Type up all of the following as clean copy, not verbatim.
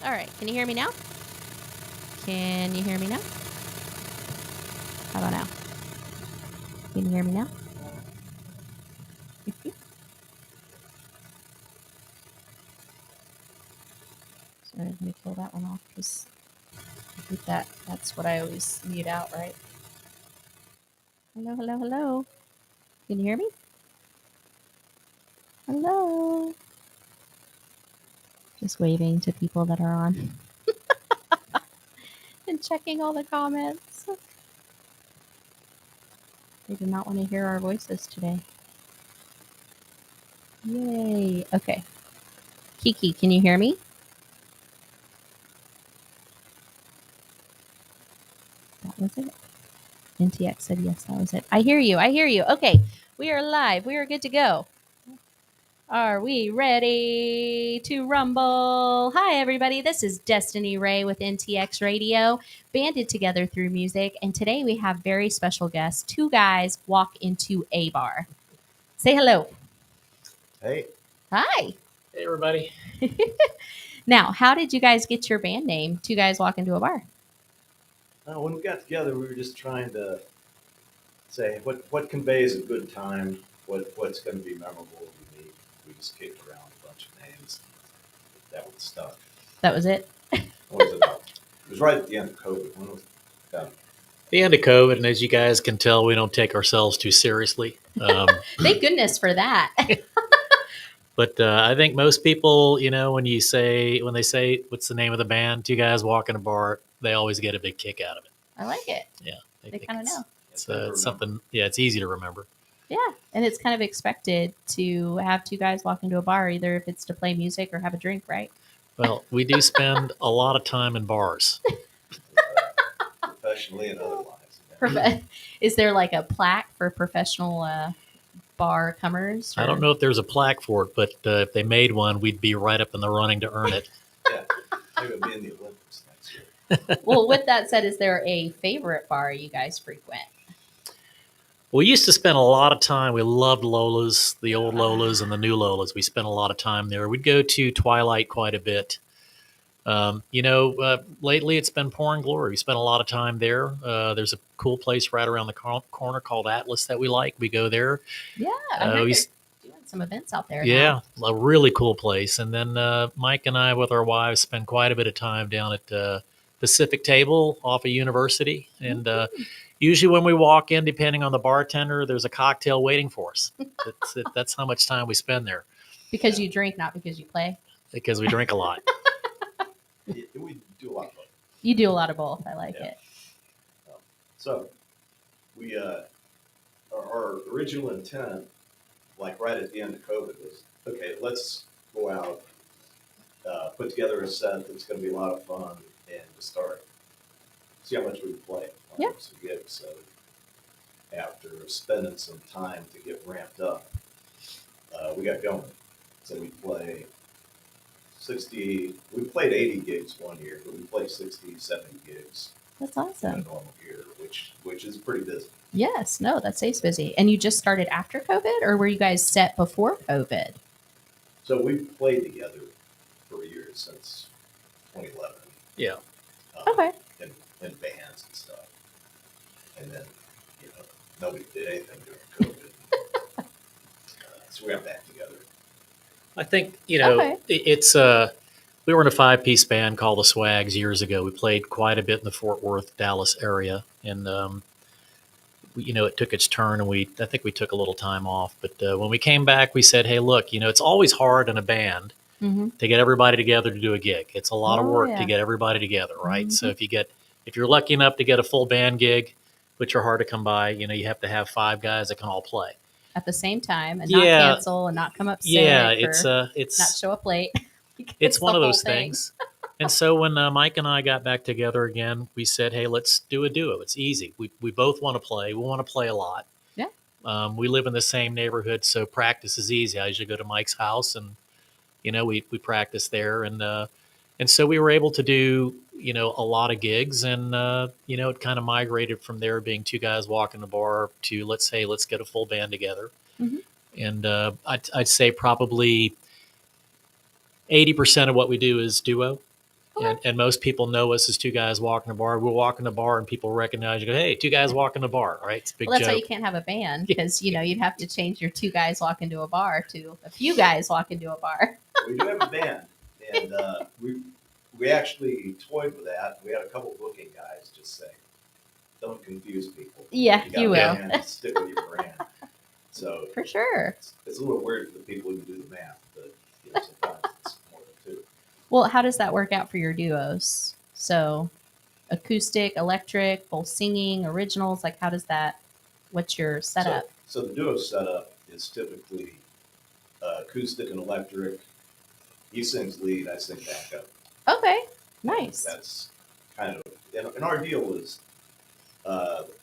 All right. Can you hear me now? Can you hear me now? How about now? Can you hear me now? Sorry, let me kill that one off because that's what I always mute out, right? Hello, hello, hello. Can you hear me? Hello. Just waving to people that are on and checking all the comments. They do not want to hear our voices today. Yay. Okay. Kiki, can you hear me? That was it. NTX said yes, that was it. I hear you. I hear you. Okay. We are live. We are good to go. Are we ready to rumble? Hi, everybody. This is Destiny Ray with NTX Radio, banded together through music. And today we have very special guests. Two guys walk into a bar. Say hello. Hey. Hi. Hey, everybody. Now, how did you guys get your band name? Two guys walk into a bar. When we got together, we were just trying to say what conveys a good time, what's going to be memorable and unique. We just kicked around a bunch of names. That was stuff. That was it? What was it about? It was right at the end of COVID. When was it? The end of COVID, and as you guys can tell, we don't take ourselves too seriously. Thank goodness for that. But I think most people, when they say, what's the name of the band, two guys walk in a bar, they always get a big kick out of it. I like it. Yeah. They kind of know. It's something, it's easy to remember. Yeah. And it's kind of expected to have two guys walk into a bar, either if it's to play music or have a drink, right? Well, we do spend a lot of time in bars. Professionally and otherwise. Is there like a plaque for professional bar comers? I don't know if there's a plaque for it, but if they made one, we'd be right up in the running to earn it. Yeah, maybe it'll be in the Olympics next year. Well, with that said, is there a favorite bar you guys frequent? We used to spend a lot of time. We loved Lola's, the old Lola's and the new Lola's. We spent a lot of time there. We'd go to Twilight quite a bit. Lately it's been Pouring Glory. We spent a lot of time there. There's a cool place right around the corner called Atlas that we like. We go there. Yeah, I heard they're doing some events out there. Yeah, now. A really cool place. And then Mike and I, with our wives, spend quite a bit of time down at Pacific Table off of University. And usually when we walk in, depending on the bartender, there's a cocktail waiting for us. That's how much time we spend there. Because you drink, not because you play? Because we drink a lot. We do a lot of both. You do a lot of both. I like it. So we our original intent, like right at the end of COVID, was okay. Let's go out, put together a set that's going to be a lot of fun, and to start see how much we can play. Yeah. Some gigs. So after spending some time to get ramped up, we got going. So we play 60, we played 80 gigs one year, but we played 60, 70 gigs. That's awesome. In a normal year, which is pretty busy. Yes, no, that stays busy. And you just started after COVID, or were you guys set before COVID? So we've played together for years since 2011. Yeah. Okay. In bands and stuff. And then, nobody did anything during COVID. So we got back together. I think, Okay. it's we were in a 5-piece band called the Swags years ago. We played quite a bit in the Fort Worth, Dallas area. And, it took its turn and I think we took a little time off. But when we came back, we said, hey, look, it's always hard in a band to get everybody together to do a gig. It's a lot of work to get everybody together, right? So if you're lucky enough to get a full band gig, which are hard to come by, you have to have 5 guys that can all play at the same time and not cancel and not come up sick. Yeah, it's not show up late. It's one of those things. And so when Mike and I got back together again, we said, hey, let's do a duo. It's easy. We both want to play. We want to play a lot. Yeah. We live in the same neighborhood, so practice is easy. I usually go to Mike's house and, we practice there. And so we were able to do, a lot of gigs and, it kind of migrated from there being 2 guys walking the bar to let's get a full band together. Mm-hmm. And I'd say probably 80% of what we do is duo. And most people know us as two guys walking the bar. We'll walk in the bar and people recognize you. Go, hey, two guys walking the bar, right? It's a big Well, that's why you joke. can't have a band because you'd have to change your two guys walk into a bar to a few guys walk into a bar. We do have a band, and we actually toyed with that. We had a couple booking guys just say, "Don't confuse people. Yeah, You got you a will. band, stick with your brand." So For sure. it's a little weird for the people who do the math, but sometimes it's more than two. Well, how does that work out for your duos? So, acoustic, electric, both singing, originals. Like, how does that? What's your setup? So the duo setup is typically acoustic and electric. He sings lead, I sing backup. Okay, nice. That's kind of, and our deal is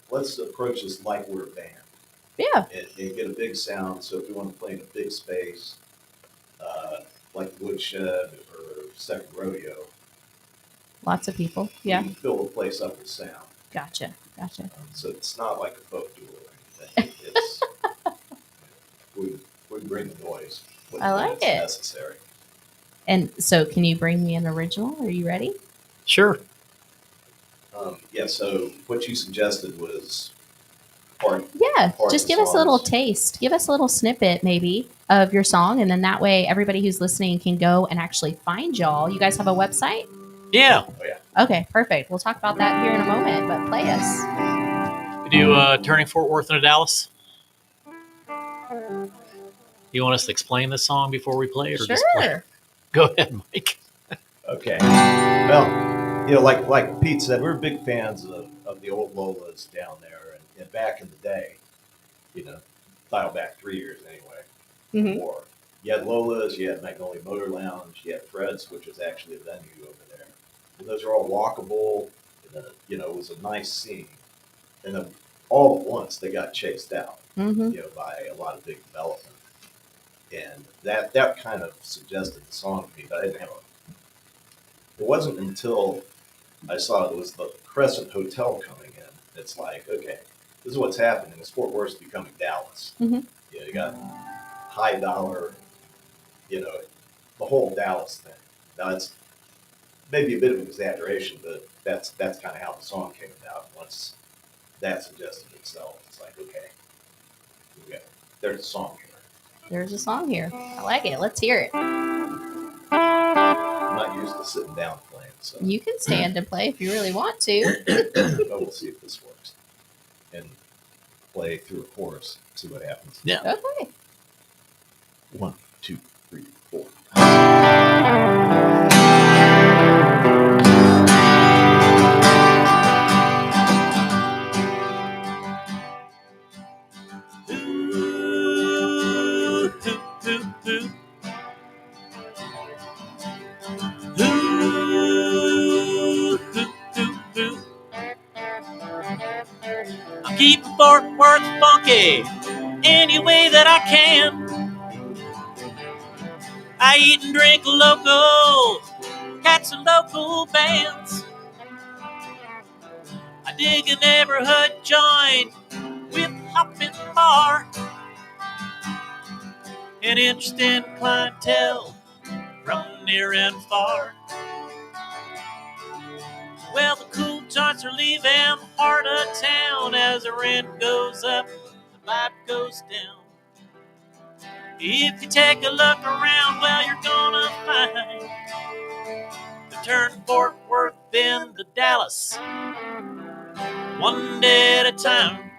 let's approach this like we're a band Yeah, and get a big sound. So if we want to play in a big space, like Woodshed or Second Rodeo, lots of people. we Yeah, can fill the place up with sound. gotcha. So it's not like a folk duel or anything. It's we bring the noise when I like it's it. necessary. And so, can you bring me an original? Are you ready? Sure. Yeah. So what you suggested was part. Yeah, Part just of the give us a little songs. taste. Give us a little snippet, maybe, of your song, and then that way everybody who's listening can go and actually find y'all. You guys have a website? Yeah. Oh yeah. Okay, perfect. We'll talk about that here in a moment, but play us. We do Turning Fort Worth into Dallas. You want us to explain the song before we play it, or just play it? Sure. Go ahead, Mike. Okay. Well, like Pete said, we're big fans of the old Lolas down there, and back in the day, dial back 3 years anyway. Mhm. Or you had Lola's, you had Magnolia Motor Lounge, you had Fred's, which is actually a venue over there. And those are all walkable. And it was a nice scene. And then all at once they got chased out, Mhm. by a lot of big development. And that kind of suggested the song to me, but I didn't have it wasn't until I saw it was the Crescent Hotel coming in. It's like, okay, this is what's happening. It's Fort Worth's becoming Dallas. Mhm. You got high dollar, the whole Dallas thing. Now it's maybe a bit of an exaggeration, but that's kind of how the song came about. Once that suggested itself, it's like, okay, there's a song here. There's a song here. I like it. Let's hear it. I'm not used to sitting down playing, so You can stand and play if you really want to. we'll see if this works. And play through a chorus, see what happens. Yeah. Okay. 1, 2, 3, 4. I'm keeping Fort Worth funky any way that I can. I eat and drink local, catch some local bands. I dig a neighborhood joint with hopping bar. An interesting clientele from near and far. Well, the cool joints are leaving the heart of town. As the rent goes up, the vibe goes down. If you take a look around, well, you're gonna find the turn Fort Worth into Dallas, one day at a time.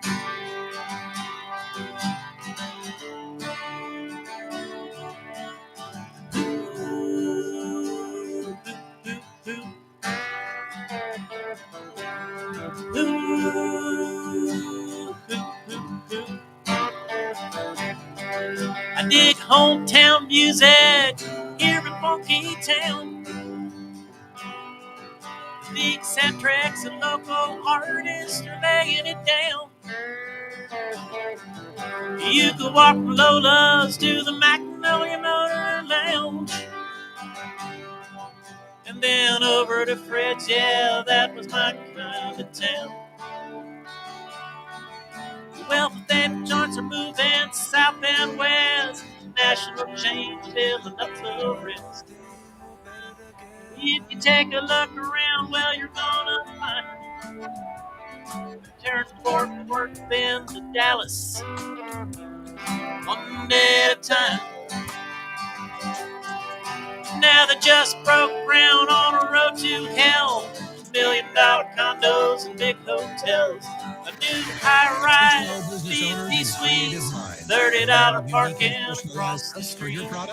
I dig hometown music here in Funky Town. The eccentrics and local artists are laying it down. You could walk from Lola's to the Magnolia Motor Lounge. And then over to Fred's, yeah, that was my kind of town. Well, the then joints are moving south and west. National chains filling up the rest. If you take a look around, well, you're gonna find turn Fort Worth then to Dallas, one day at a time. Now they just broke ground on a road to hell. $1 million condos and big hotels. A new high-rise VIP suites. $30 parking across the street. Look no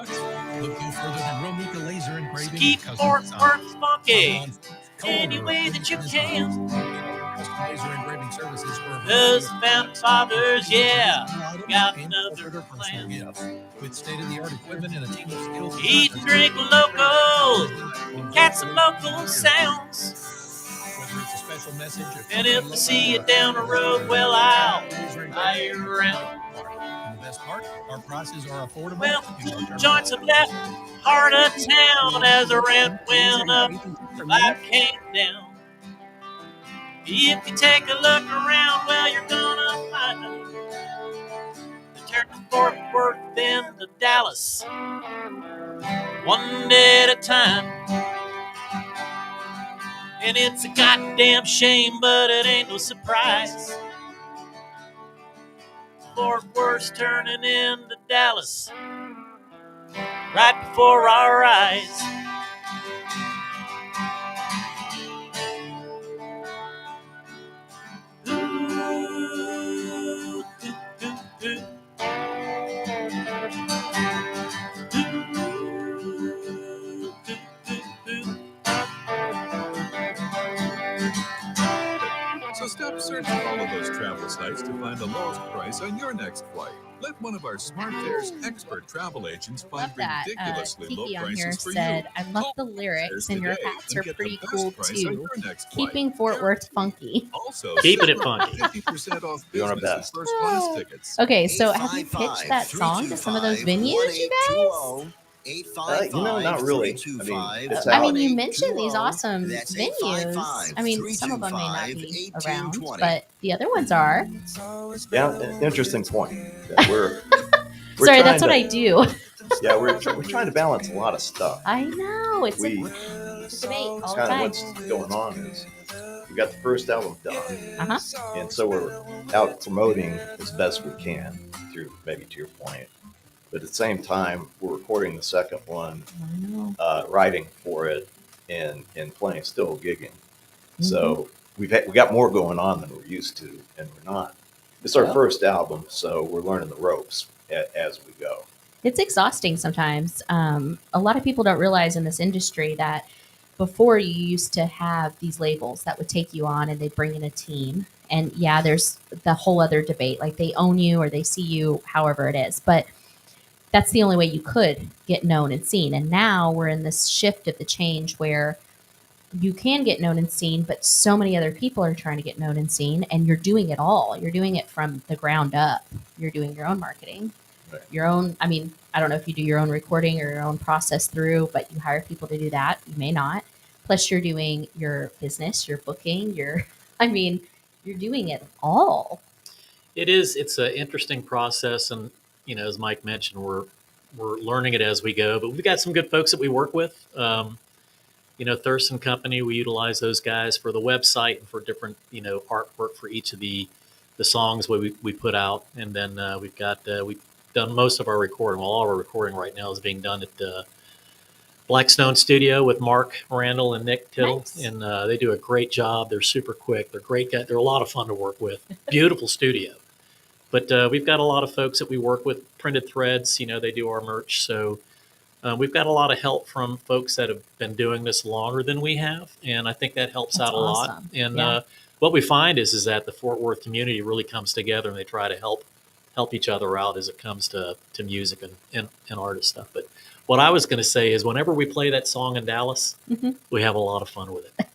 further than Romika Laser Engraving. Keep Fort Worth funky any way that you can. Custom laser engraving services for Those founding fathers, yeah, got another plan. Yes. With state-of-the-art equipment and a team of skilled Eat and drink local, catch some local sounds. Whether it's a special message, And if I see you down the road, well, I'll buy you around. And the best part, our prices are affordable. Well, joints have left heart of town as the rent went up, life came down. If you take a look around, well, you're gonna find the turn from Fort Worth then to Dallas, one day at a time. And it's a goddamn shame, but it ain't no surprise. Fort Worth's turning into Dallas right before our eyes. Ooh, ooh. So stop searching all of those travel sites to find the lowest price on your next flight. Let one of our SmartFares expert travel agents find Love that. ridiculously low Tiki on here prices for said, you. I love Call the lyrics, SmartFares and your today hats and are get the pretty best cool price on too. your next flight. Keeping Fort Worth funky. Also, Keeping it funky. 50% off Doing our business and best. first class tickets. Okay, so have you pitched that song to some of those venues, you guys? Not really. It's I out. mean, you mentioned these awesome venues. I mean, some of them may not be around, but the other ones are. Yeah, interesting point. That we're Sorry, trying that's what to- I do. Yeah, we're trying to balance a lot of stuff. I know. It's We a debate all the kind of time. what's going on is we got the first album done, Uh-huh. and so we're out promoting as best we can through, maybe to your point, but at the same time we're recording the second one, I know. writing for it, and playing, still gigging. Mm-hmm. So we got more going on than we're used to, and we're not. It's our Well. first album, so we're learning the ropes as we go. It's exhausting sometimes. A lot of people don't realize in this industry that before you used to have these labels that would take you on and they bring in a team. And yeah, there's the whole other debate. Like they own you or they see you however it is. But that's the only way you could get known and seen. And now we're in this shift of the change where you can get known and seen, but so many other people are trying to get known and seen, and you're doing it all. You're doing it from the ground up. You're doing your own marketing, Right. your own. I mean, I don't know if you do your own recording or your own process through, but you hire people to do that. You may not. Plus, you're doing your business, your booking, I mean, you're doing it all. It is. It's an interesting process, and as Mike mentioned, we're learning it as we go. But we've got some good folks that we work with. Thurston Company, we utilize those guys for the website and for different artwork for each of the songs we put out, and then we've done most of our recording. Well, all of our recording right now is being done at Blackstone Studio with Mark Randall and Nick Tittle, Nice. and they do a great job. They're super quick. They're great guys. They're a lot of fun to work with. Beautiful studio. But we've got a lot of folks that we work with. Printed Threads, they do our merch. So we've got a lot of help from folks that have been doing this longer than we have, and I think that helps That's out a lot. awesome. And Yeah. what we find is that the Fort Worth community really comes together, and they try to help each other out as it comes to music and artist stuff. But what I was going to say is, whenever we play that song in Dallas, Mhm. we have a lot of fun with it.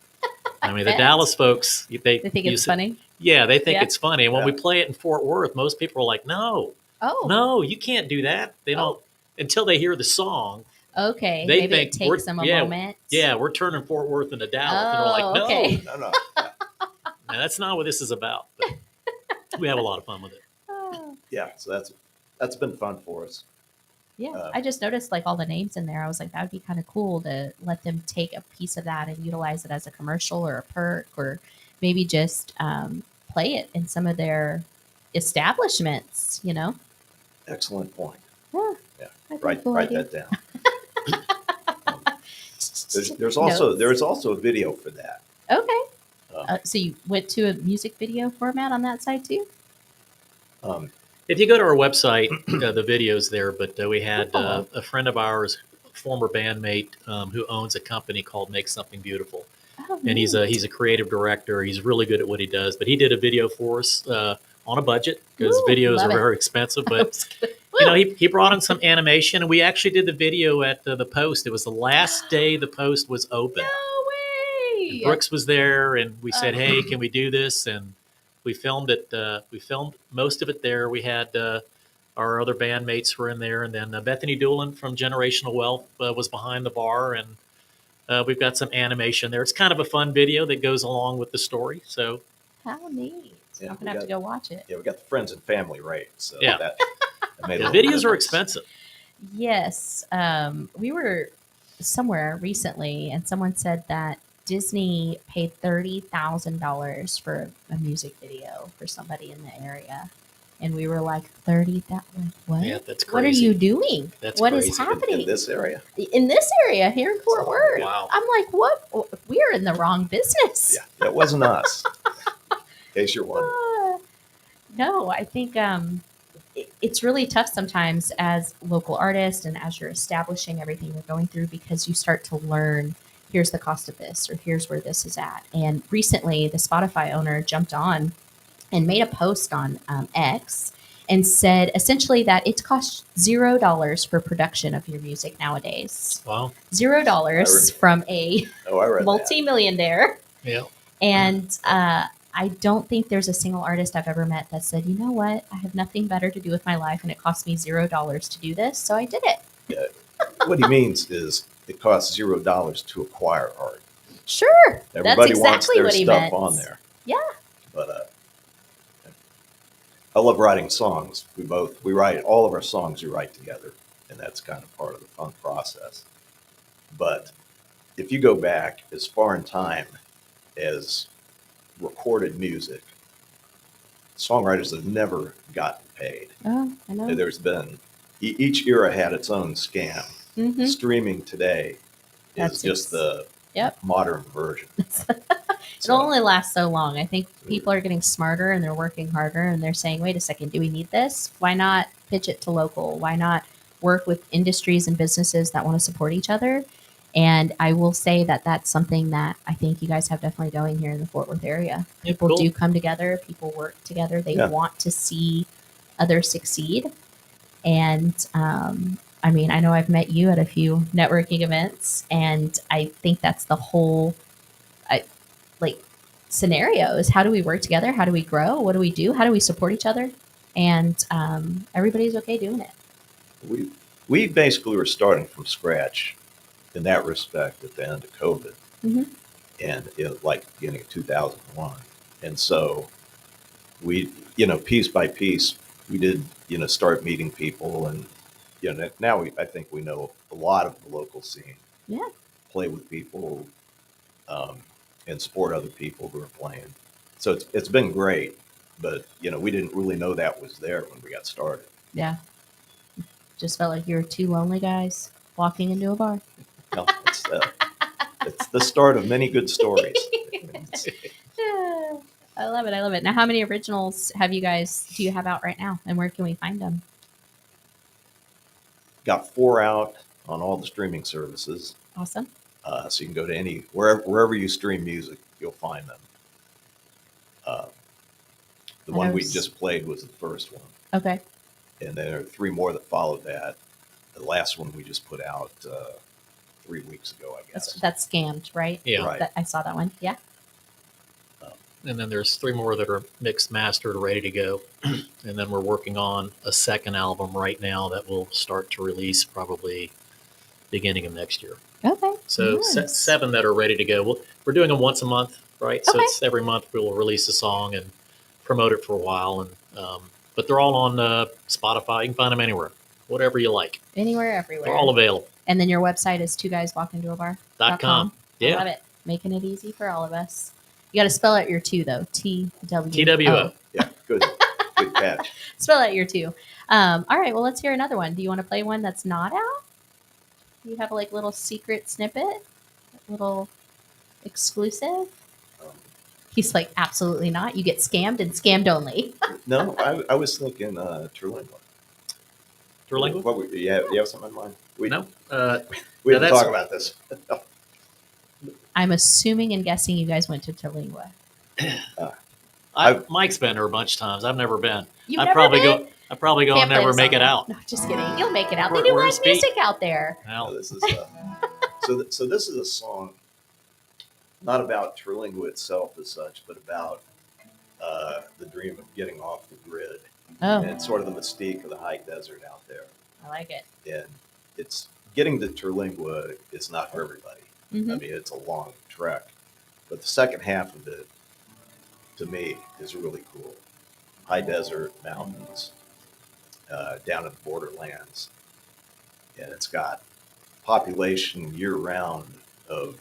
I mean, the bet. Dallas folks, they They think it's funny. Yeah, they think Yeah. it's funny. And when Yeah. we play it in Fort Worth, most people are like, "No, Oh, no, you can't do that." They don't until they hear the song. okay. They Maybe it think we're- takes them a yeah, moment. Yeah, we're turning Fort Worth into Dallas, and they're like, "No, okay. No, man, that's not what this is about." But we have a lot of fun with it. Oh. yeah. So that's been fun for us. Yeah, I just noticed like all the names in there. I was like, that would be kind of cool to let them take a piece of that and utilize it as a commercial or a perk, or maybe just play it in some of their establishments. You know? Excellent point. Yeah, Yeah, that'd be a write cool write idea. that down. Um, there's Notes. also a video for that. Okay. Um, So you went to a music video format on that side too? um, If you go to our website, the video's there. But we had Cool. a friend of ours, former bandmate, who owns a company called Make Something Beautiful, Oh, and neat. he's a creative director. He's really good at what he does. But he did a video for us on a budget because Ooh, videos love are it. very expensive. I But was gonna- you know, Woo! he brought in some animation, and we actually did the video at the Post. It was the last day the Post was open. No And way. Brooks was there, and we said, Uh. "Hey, can we do this?" And we filmed it. We filmed most of it there. We had our other bandmates were in there, and then Bethany Doolan from Generational Wealth was behind the bar, and we've got some animation there. It's kind of a fun video that goes along with the story. So How neat. Yeah, I'm we gonna have to got- go watch it. yeah, we got the friends and family rate, so Yeah. that made the a little videos are difference. expensive. Yes. We were somewhere recently and someone said that Disney paid $30,000 for a music video for somebody in the area. And we were like, 30,000? What? Yeah, that's crazy. What are you doing? That's What is crazy. happening? In this area. In this area here in Fort Worth. Wow. I'm like, what? We're in the wrong business. Yeah, that wasn't us. In case you're wondering. No, I think it's really tough sometimes as local artists and as you're establishing everything you're going through, because you start to learn, here's the cost of this or here's where this is at. And recently the Spotify owner jumped on and made a post on X and said essentially that it costs $0 for production of your music nowadays. Wow. $0 from a Oh, I read that. multi-millionaire. Yeah. And I don't think there's a single artist I've ever met that said, you know what, I have nothing better to do with my life and it cost me $0 to do this, so I did it. What he means is it costs $0 to acquire art. Sure. Everybody That's wants exactly their what he stuff meant. on there. Yeah. But I love writing songs. We write all of our songs we write together, and that's kind of part of the fun process. But if you go back as far in time as recorded music, songwriters have never gotten paid. Oh, I know. There's been each era had its own scam. Mhm. Streaming today That's is just the Yep. modern version. It'll only last so long. I think people are getting smarter and they're working harder and they're saying, wait a second, do we need this? Why not pitch it to local? Why not work with industries and businesses that want to support each other? And I will say that that's something that I think you guys have definitely going here in the Fort Worth area. Yeah, People cool. do come together, people work together, they Yeah. want to see others succeed. And I mean, I know I've met you at a few networking events, and I think that's the whole like scenario is how do we work together? How do we grow? What do we do? How do we support each other? And everybody's okay doing it. We basically were starting from scratch in that respect at the end of COVID, Mhm. and like beginning of 2001. And so we, piece by piece, we did, start meeting people, and now I think we know a lot of the local scene. Yeah. Play with people, and support other people who are playing. So it's been great, but we didn't really know that was there when we got started. Yeah. Just felt like you were two lonely guys walking into a bar. Well, it's the start of many good stories. I love it. I love it. Now, how many originals do you have out right now? And where can we find them? Got 4 out on all the streaming services. Awesome. So you can go to wherever you stream music, you'll find them. The And one we there's- just played was the first one, Okay. and there are 3 more that followed that. The last one we just put out 3 weeks ago, I guess. That's scammed, right? Yeah. Right. I saw that one. Yeah. And then there's 3 more that are mixed, mastered, ready to go. And then we're working on a second album right now that will start to release probably beginning of next year. Okay. So Nice. 7 that are ready to go. We're doing them once a month, right? So Okay. it's every month we will release a song and promote it for a while. And but they're all on Spotify. You can find them anywhere. whatever you like. Anywhere, They're everywhere. all available. And then your website is two guys walk into a bar. .com. I Yeah. love it. Making it easy for all of us. You got to spell out your two though. TWO. TWO. Yeah, good catch. Spell out your two. All right. Well, let's hear another one. Do you want to play one that's not out? Do you have a little secret snippet? Little exclusive? Um, He's like, absolutely not. You get scammed and scammed only. no, I was thinking Terlingua. Terlingua? You have something in mind? No. We No, didn't that's- talk about this. I'm assuming and guessing you guys went to Terlingua. Mike's been there a bunch of times. I've never been. You've I'd never probably been? go. I probably go Can't and play never the make it song. out. No, just kidding. You'll make it out. Where- They do where's live Pete? music out there. Well, This is so this is a song not about Terlingua itself as such, but about the dream of getting off the grid Oh, and sort of the mystique of the high desert out there. I like it. And it's getting to Terlingua is not for everybody. I Hmm. mean, it's a long trek, but the second half of it, to me, is really cool. High desert, mountains, down in the borderlands, and it's got population year round of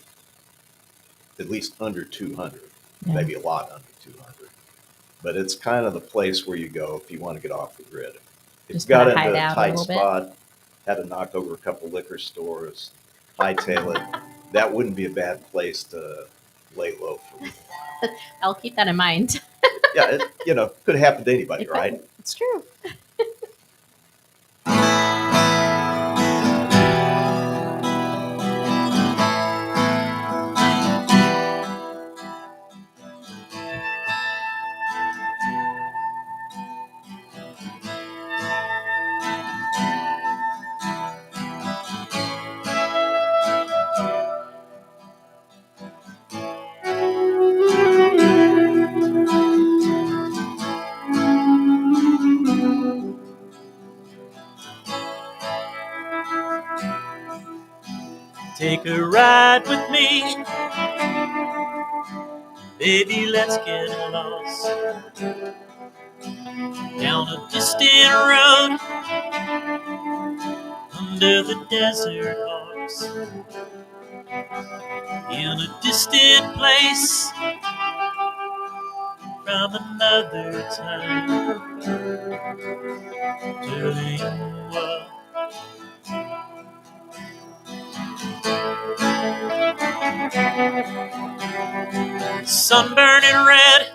at least under 200, Yeah. maybe a lot under 200. But it's kind of the place where you go if you want to get off the grid. If Just you got kinda into hide a out a tight little bit. spot, had to knock over a couple liquor stores, hightail it, that wouldn't be a bad place to lay low for a little while. I'll keep that in mind. Yeah, could happen to anybody, right? It's true. take a ride with me, baby. Let's get lost down a distant road under the desert hawks in a distant place from another time. Terlingua. Sunburning red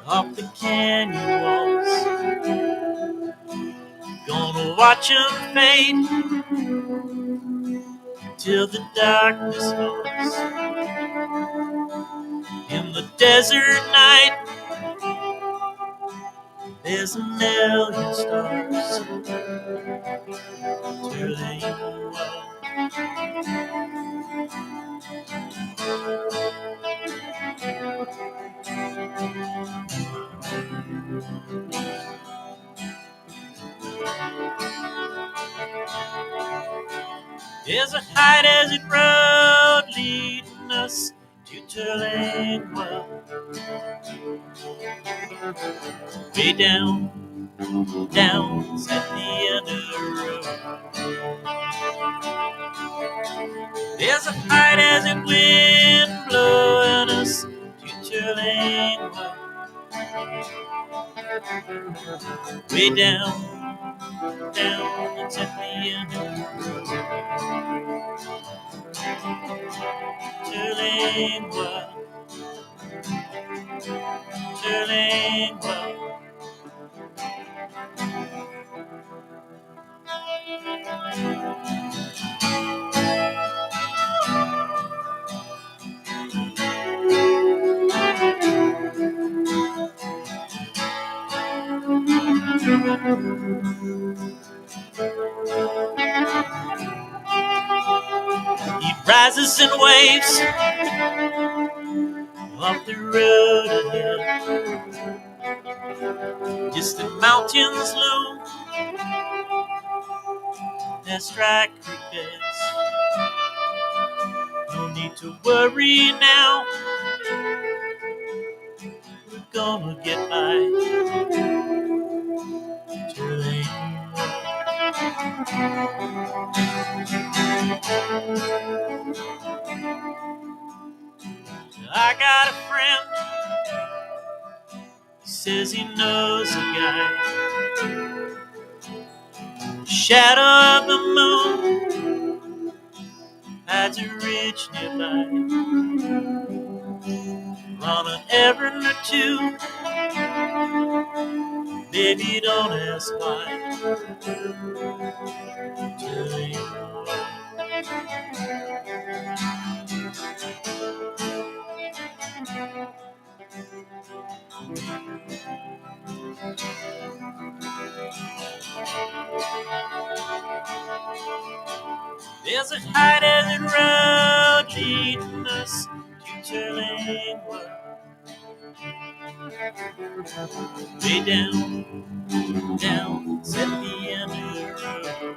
off the canyon walls. Gonna watch 'em fade till the darkness falls. In the desert night, there's a million stars. Terlingua. There's a high desert road leading us to Terlingua. Way down, down's at the end of the road. There's a high desert wind blowing us to Terlingua. Way down, down's at the end of the road. Terlingua, Terlingua. He rises in waves up the road ahead. Distant mountains loom as strike creek beds. No need to worry now. We're gonna get by. Terlingua. I got a friend, he says he knows a guy. Shadow of the moon hides a ridge nearby. On an errand or two, baby, don't ask why. Tell you why. There's a high desert road leading us to Turning. Way down, down, at the end of the road.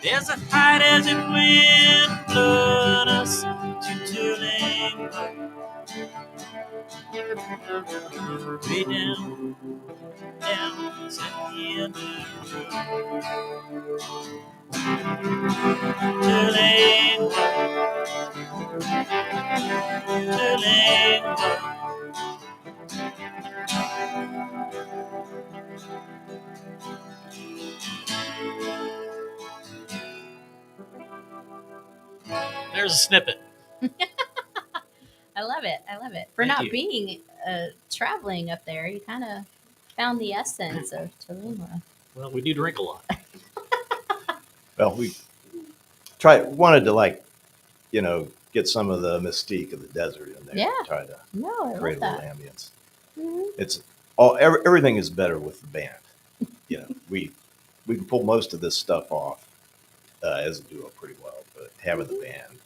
There's a high desert wind blowing us to Turning. Way down, down, at the end of the road. Turning, Turning. There's a snippet. I love it. I love it. For Thank not you. being traveling up there, you kind of found the essence of Tolima. Well, we do drink a lot. Well, we wanted to get some of the mystique of the desert in there. Yeah. Try to No, I create love a little that. ambience. Mhm. It's everything is better with the band. We can pull most of this stuff off as a duo pretty well, but having the band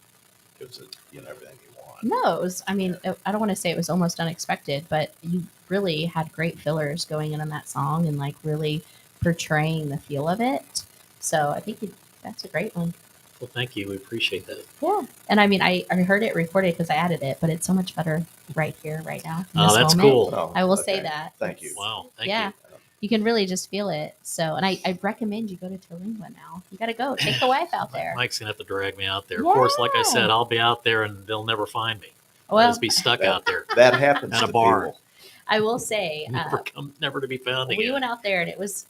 gives it everything you want. No, it was, I mean, I don't want to say it was almost unexpected, but you really had great fillers going in on that song and like really portraying the feel of it. So I think that's a great one. Well, thank you. We appreciate that. Yeah. And I mean, I heard it recorded because I added it, but it's so much better right here, right now. in Oh, this that's moment. cool. Oh, I will say okay. that. Thank you. Wow. Thank Yeah. you. You can really just feel it. So, and I recommend you go to Tolingua now. You got to go. Take the wife out there. Mike's going to have to drag me out there. Of course, like I said, Yeah. I'll be out there and they'll never find me. I'll Well, just be stuck out there. That happens At a to bar. people. I will say, Never to be found again. we went out there and it was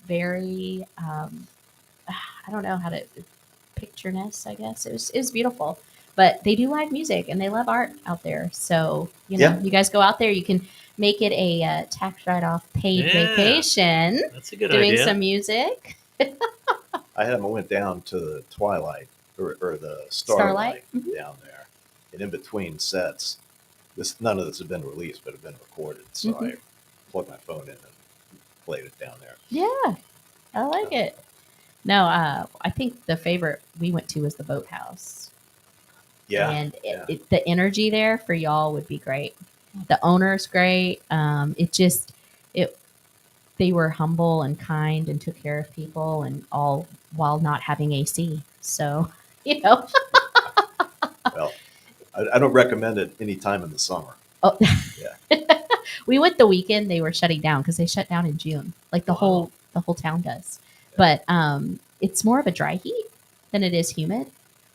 very, I don't know how to pictureness, I guess. It was beautiful. But they do live music and they love art out there. So, Yeah. you guys go out there, you can make it a tax write-off paid Yeah. vacation, That's a good doing idea. some music. I went down to the Twilight or the Starlight? Starlight down there, and in between sets, none of this had been released, but had been recorded. So I plugged my phone in and played it down there. Yeah, I like it. No, I think the favorite we went to was the Boathouse. Yeah, And yeah. the energy there for y'all would be great. The owner's great. They were humble and kind and took care of people and all while not having AC. So, Well, I don't recommend it any time in the summer. oh, Yeah. we went the weekend they were shutting down because they shut down in June, like the Wow. whole town does. But it's more of a dry heat than it is humid,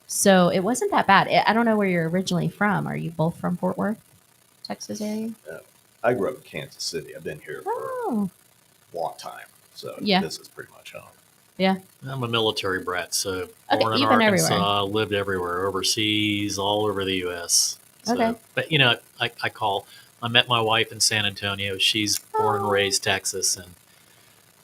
so it wasn't that bad. I don't know where you're originally from. Are you both from Fort Worth, Texas area? I grew up in Kansas City. I've been here for Oh, a long time, so Yeah. this is pretty much home. I'm a military brat, so Okay, born in you've been Arkansas, lived everywhere, overseas, all over the U.S. So, Okay. But, I met my wife in San Antonio. She's born and raised Texas, and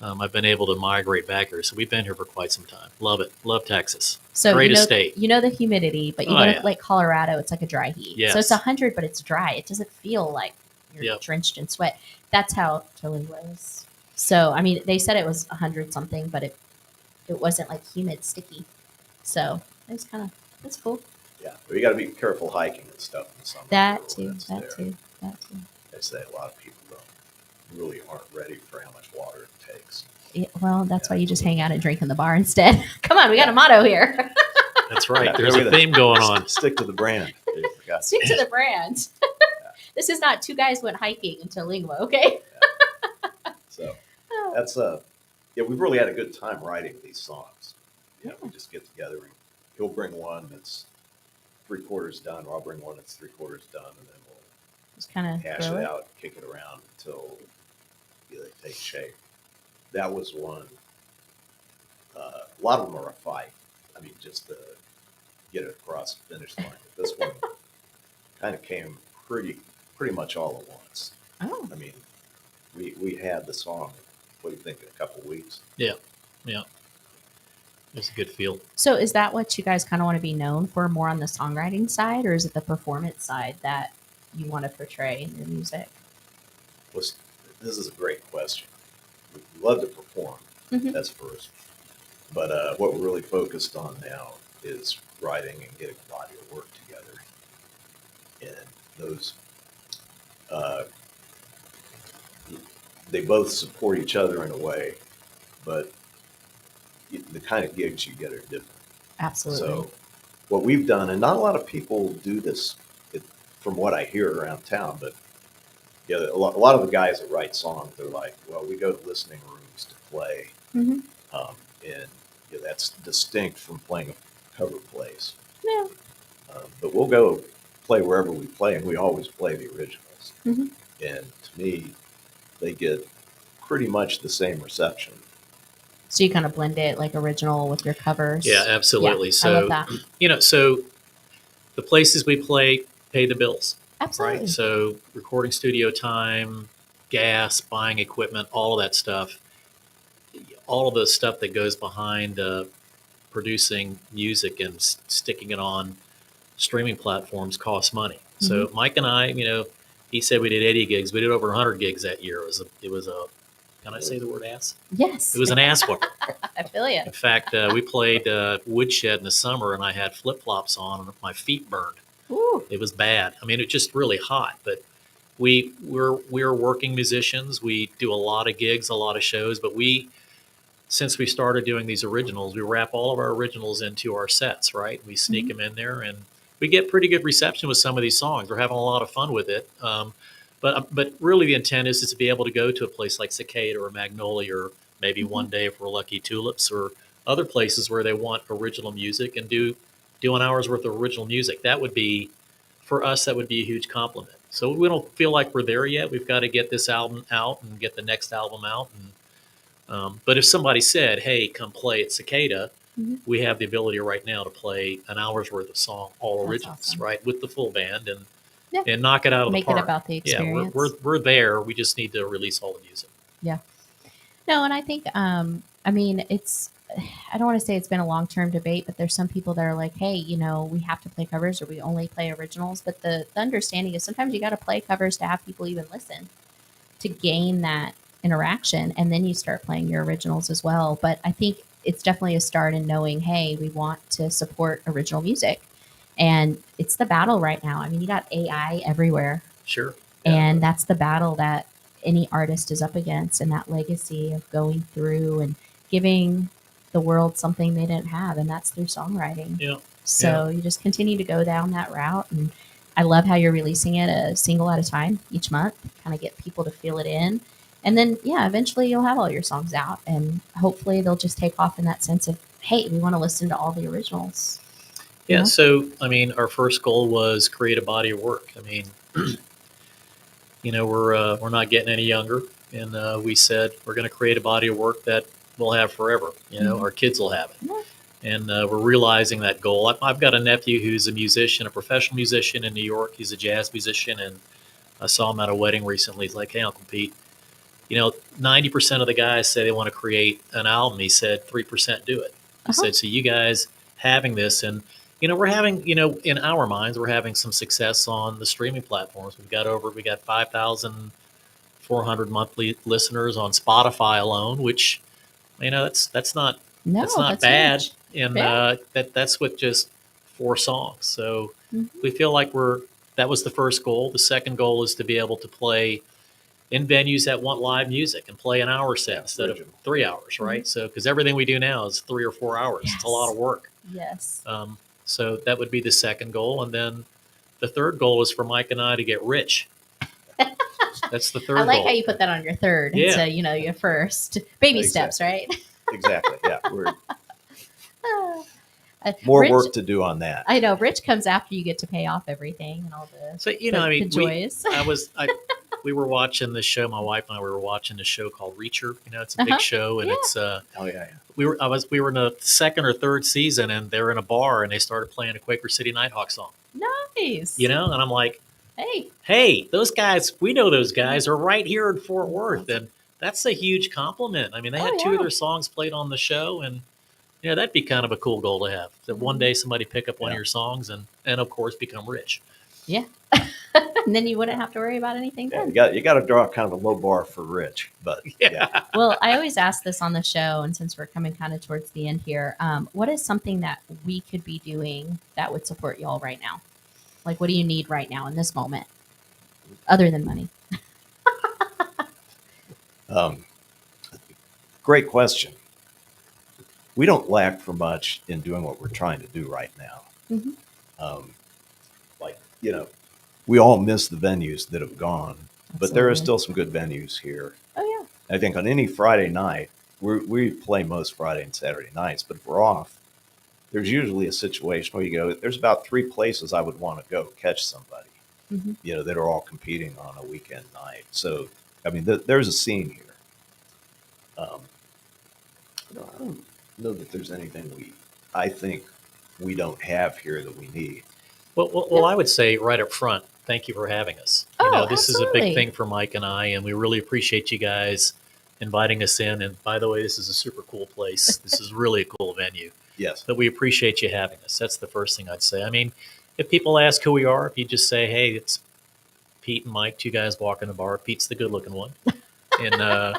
I've been able to migrate back here. So we've been here for quite some time. Love it. Love Texas. so Greatest state. You know the humidity, but you Oh, go to yeah. like Colorado, it's like a dry heat. Yes. So it's 100, but it's dry. It doesn't feel like you're Yep. drenched in sweat. That's how Chile was. So I mean, they said it was 100 something, but it wasn't like humid, sticky. So it was that's cool. Yeah, but you got to be careful hiking and stuff in the summer. That though, too. when it's That there. too. That too. They say a lot of people really aren't ready for how much water it takes. Yeah, well, that's why you just hang out and drink in the bar instead. Come on, we got a motto here. That's right. Yeah, There's look a at that. theme going on. Stick to the brand. You forgot. Stick to the brand. This is not two guys went hiking into Lingua, okay? So that's yeah, we've really had a good time writing these songs. You know, we just get together and he'll bring one that's 3/4 done, or I'll bring one that's 3/4 done, and then we'll Just kind of hash it out, kick it around until they take shape. That was one. A lot of them are a fight. I mean, just to get it across the finish line. But this one kind of came pretty much all at once. Oh, I mean, we had the song. What do you think? In a couple of weeks. Yeah. It's a good feel. so is that what you guys kind of want to be known for, more on the songwriting side, or is it the performance side that you want to portray in your music? Was This is a great question. We love to perform. Mhm. That's first. But what we're really focused on now is writing and getting a body of work together. And those, uh, they both support each other in a way, but the kind of gigs you get are different. Absolutely. So what we've done, and not a lot of people do this, from what I hear around town, but yeah, a lot of the guys that write songs, they're like, well, we go to listening rooms to play, Mhm. and that's distinct from playing a cover place. Yeah. But we'll go play wherever we play, and we always play the originals. Mhm. And to me, they get pretty much the same reception. So you kind of blend it like original with your covers. Yeah, absolutely. Yeah, I love So, that. So the places we play pay the bills, Absolutely. right? So recording studio time, gas, buying equipment, all of that stuff, all of the stuff that goes behind producing music and sticking it on streaming platforms costs money. So Mike and I, he said we did 80 gigs. We did over 100 gigs that year. It was a can I say the word ass? Yes. It was an ass whooping. I feel you. In fact, we played Woodshed in the summer, and I had flip flops on, and my feet burned. Ooh. It was bad. I mean, it was just really hot. But we're working musicians. We do a lot of gigs, a lot of shows. But since we started doing these originals, we wrap all of our originals into our sets. Right? We sneak them in there, and we get pretty good reception with some of these songs. We're having a lot of fun with it. But really, the intent is to be able to go to a place like Cicada or Magnolia, or maybe one day if we're lucky, Tulips, or other places where they want original music, and do an hour's worth of original music. That would be, for us, that would be a huge compliment. So we don't feel like we're there yet. We've got to get this album out and get the next album out. But if somebody said, "Hey, come play at Cicada," Mhm. we have the ability right now to play an hour's worth of song, all That's originals, awesome. right, with the full band, and Yeah. knock it out of Make the it park. about the Yeah, experience. we're there. We just need to release all the music. Yeah. No, and I think, I mean, I don't want to say it's been a long term debate, but there's some people that are like, hey, we have to play covers or we only play originals. But the understanding is sometimes you got to play covers to have people even listen, to gain that interaction. And then you start playing your originals as well. But I think it's definitely a start in knowing, hey, we want to support original music. And it's the battle right now. I mean, you got AI everywhere. Sure. And that's the battle that any artist is up against, and that legacy of going through and giving the world something they didn't have, and that's through songwriting. Yeah. So you just continue to go down that route, and I love how you're releasing it a single at a time each month, kind of get people to feel it in. And then, eventually you'll have all your songs out, and hopefully they'll just take off in that sense of, hey, we want to listen to all the originals. Yeah. know? So, I mean, our first goal was create a body of work. I mean, we're not getting any younger, and we said we're going to create a body of work that we'll have forever. Our kids will have it, Yeah. and we're realizing that goal. I've got a nephew who's a musician, a professional musician in New York. He's a jazz musician, and I saw him at a wedding recently. He's like, "Hey, Uncle Pete, 90% of the guys say they want to create an album." He said 3% do it. He said, so you guys having this, and we're having, in our minds, we're having some success on the streaming platforms. We got 5,400 monthly listeners on Spotify alone, which, that's not bad. Huge. And Yeah. that's with just 4 songs. So Mhm. we feel like that was the first goal. The second goal is to be able to play in venues that want live music and play an hour set instead of 3 hours, right? So, because everything we do now is 3 or 4 hours. It's a lot of work. Yes. So that would be the second goal. And then the third goal is for Mike and I to get rich. That's the I third like goal. how you put that on your third Yeah. instead, your first. Baby Exactly. steps, right? Exactly. Yeah. We're Uh, more Rich, work to do on that. I know. Rich comes after you get to pay off everything and all So the, I the mean, joys. we were watching the show. My wife and I were watching a show called Reacher. It's a Uh-huh. big show, and Yeah. it's Oh yeah. we were in the second or third season, and they're in a bar, and they started playing a Quaker City Nighthawk song. Nice. And I'm like, Hey. hey, those guys, we know those guys are right here in Fort Worth, and that's a huge compliment. I mean, they had two of yeah. their songs played on the show, and that'd be kind of a cool goal to have. That one day somebody pick up one of Yeah. your songs and of course become rich. Yeah. And then you wouldn't have to worry about anything Yeah. then. You got to draw kind of a low bar for Rich, but yeah. Well, I always ask this on the show, and since we're coming kind of towards the end here, what is something that we could be doing that would support y'all right now? Like, what do you need right now in this moment, other than money? Um, great question. We don't lack for much in doing what we're trying to do right now. Mhm. Um, like, we all miss the venues that have gone, but there are Absolutely. still some good venues here. Oh yeah. I think on any Friday night, we play most Friday and Saturday nights, but if we're off, there's usually a situation where you go, there's about 3 places I would want to go catch somebody, Mhm. that are all competing on a weekend night. So, I mean, there's a scene here. I don't know that there's anything I think we don't have here that we need. Well, I would say right up front, thank you for having us. Oh, This is a absolutely. big thing for Mike and I, and we really appreciate you guys inviting us in. And by the way, this is a super cool place. This is really a cool venue. Yes. But we appreciate you having us. That's the first thing I'd say. I mean, if people ask who we are, if you just say, hey, it's Pete and Mike, two guys walking the bar. Pete's the good looking one. And,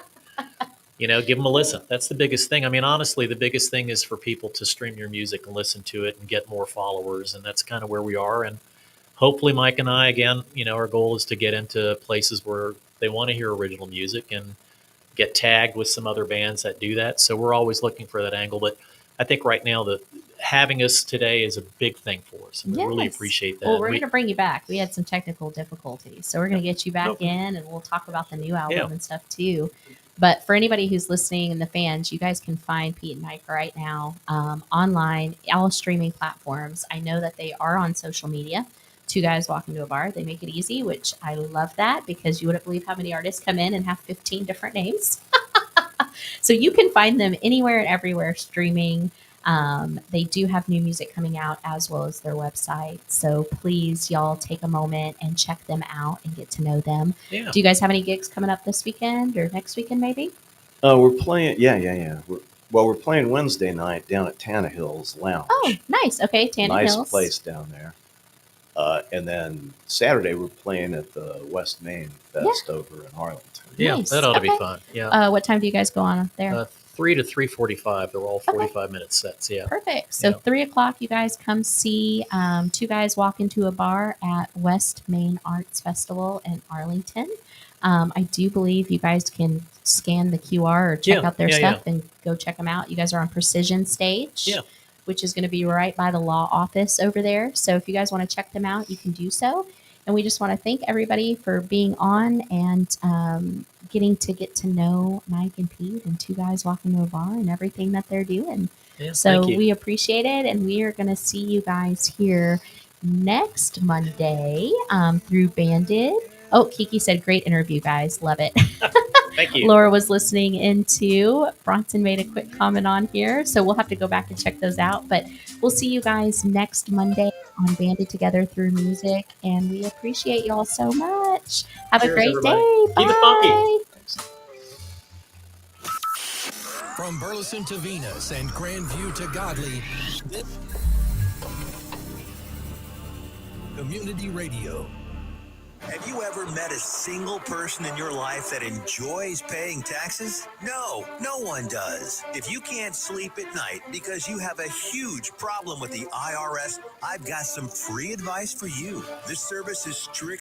give them a listen. That's the biggest thing. I mean, honestly, the biggest thing is for people to stream your music and listen to it and get more followers. And that's kind of where we are. And hopefully, Mike and I, again, our goal is to get into places where they want to hear original music and get tagged with some other bands that do that. So we're always looking for that angle. But I think right now that having us today is a big thing for us. And we really Yes. appreciate that. Well, we're going to bring you back. We had some technical difficulties, so we're going to get you back Okay. in, and we'll talk about the new album Yeah. and stuff too. But for anybody who's listening and the fans, you guys can find Pete and Mike right now online, all streaming platforms. I know that they are on social media. Two guys walking to a bar. They make it easy, which I love that because you wouldn't believe how many artists come in and have 15 different names. So you can find them anywhere and everywhere streaming. They do have new music coming out as well as their website. So please, y'all, take a moment and check them out and get to know them. Yeah. Do you guys have any gigs coming up this weekend or next weekend, maybe? We're playing. Yeah. We're playing Wednesday night down at Tannehill's Lounge. Oh, nice. Okay, Tanner Nice Hills. place down there. And then Saturday we're playing at the West Main Fest over in Arlington. Yeah, Nice. that ought to be Okay. fun. Yeah. What time do you guys go on there? 3 to 3:45. They're all 45-minute sets. Yeah. Perfect. So Yeah. 3 o'clock, you guys come see two guys walk into a bar at West Main Arts Festival in Arlington. I do believe you guys can scan the QR or check Yeah, out their yeah, stuff and go check them out. You guys are on Precision Stage, Yeah. which is going to be right by the law office over there. So if you guys want to check them out, you can do so. And we just want to thank everybody for being on and getting to get to know Mike and Pete and two guys walking to a bar and everything that they're doing. Yeah, So thank you. we appreciate it. And we are going to see you guys here next Monday through Banded. Oh, Kiki said, great interview, guys. Love it. Thank you. Laura was listening into. Bronson made a quick comment on here. So we'll have to go back and check those out. But we'll see you guys next Monday on Banded Together Through Music. And we appreciate y'all so much. Have a Cheers, great everybody. day. Keep it funky. Bye. From Burleson to Venus and Grandview to Godley, Community Radio. Have you ever met a single person in your life that enjoys paying taxes? No, no one does. If you can't sleep at night because you have a huge problem with the IRS, I've got some free advice for you. This service is strictly